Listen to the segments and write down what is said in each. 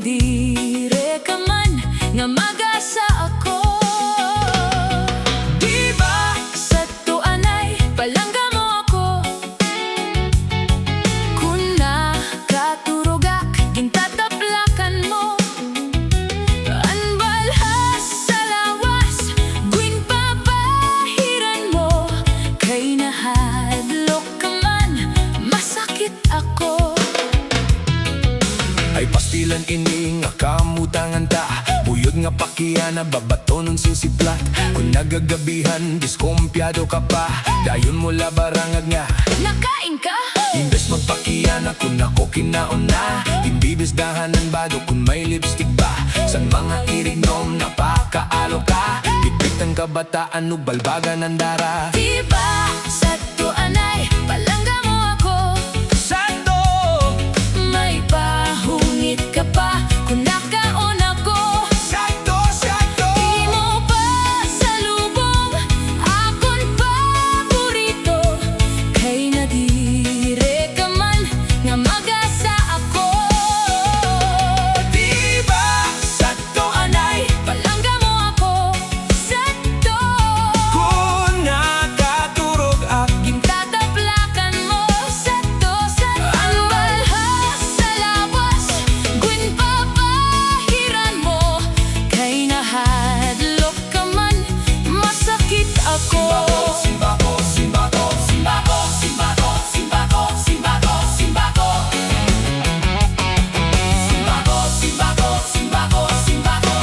dire ka man nga mag-asa ako. Diba sadto anay palangga mo ako, kun nakaturugak gintataplakan mo. Anbalhas sa lawas guwing papahiran mo, kay nahadlok ka man masakit ako. Ay pastilan ini nga kamutangan ta, buyod nga pakiyana babatonon sinsiplat. Kung nagagabihan diskumpyado ka pa, dayon mo labarangag nga Nakain ka? imbes magpakiyana kung ako kinaon na. Imbibis dahanan bado kung may lipstick ba, san mga irignom napakaalo ka. Bitbit ang kabataan no balbagan ng dara. Diba sadto anay palangga mo ako, Sadto! may pahungit ka pa kung nakaon ako. Sadto! Sadto! Di mo pa salubong akon paborito, kay nadire ka man nga mag-asa ako. Diba? Sadto anay Palangga mo ako, sadto, kung nakaturog ak. gintataplakan mo, sadto, sadto. Anbalhas sa lawas guwing papahiran mo, kay nahadlok ka man masakit ako. Simbako, simbako, simbako, simbako, simbako, simbako, simbako. Simbako, simbako, simbako, simbako.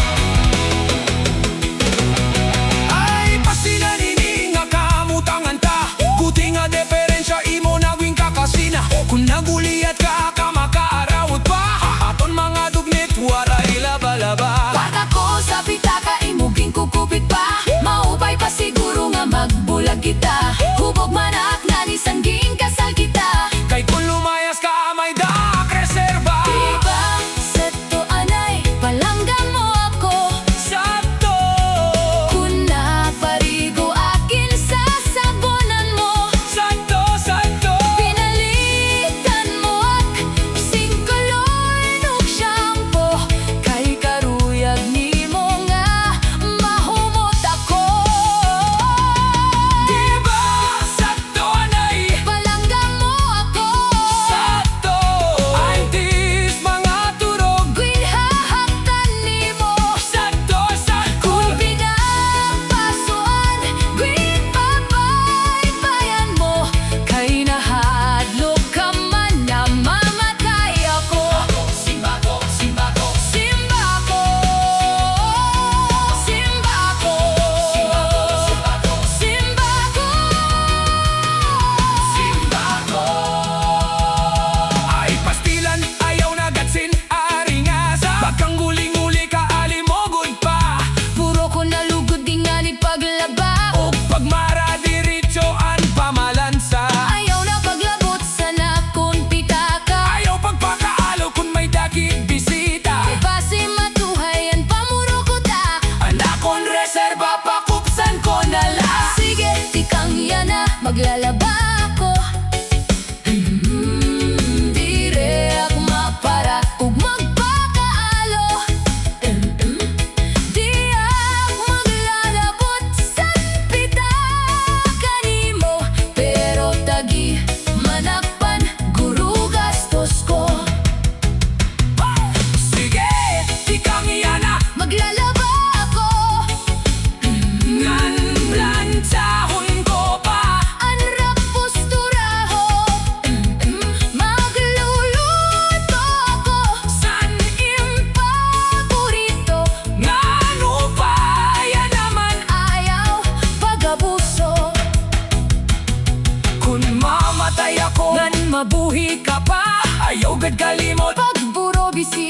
Ay pasilan ini nga kamutangan ta, buti nga diferensya imo naging kakasina. Kung naguliat ka ka makaarawot pa, aton mga dugnit waray laba-laba. Bata ko sa pitaka imuging kukupit pa, maupay pa siguro nga magbulag kita. Hubog manak na ni sangging kasal kita. Kay kung lumayas ka may daak reserba. Diba sadto anay palangga mo ako, Sadto! kun naparigo akin sa sabonan mo. Sadto! Sadto! Pinalitan mo ak sing kolor nog shampoo, kay karuyag nimo nga mahumot ako. Diba? Sadto anay Palangga mo ako, Sadto! Ay tis mga turog. guwing hahaktan nimo. Sadto! Sadto! Kung pinapasuan guwing papaypayan mo, kay nahadlok ka man na mamatay ako. Simbako! Simbako! Simbako, simbako, simbako, Simbako! Ay pastilan ayaw nagatsin aringasa, pagkang guling-uli ka alimogod pa. puro ko nalugod di nga ni paglaba. O pagmara diretso ang pamalansa. Ayaw na paglabot sa nakon pitaka. Ayaw pagpakaalo kung may dakit bisita. Base matuhayan pamuro ko ta. Anak kon reserba pakupsan ko na lang. Sige, tikang yana, maglalaba ako. Dire ako mapara ug magpakaalo. Di ako maglalabot sa pitaka nimo, pero tagi manakpan guru gastos ko. Sige, ikang iyana. Maglalaba ako, Ngan planchahon ko pa. anrap posturaho. Magluluto ako San paborito. ngano pa yan naman. Ayaw pag-abuso, Kung mamatay ako, ngan mabuhi ka pa. Ayaw gad kalimot. pagburo bisi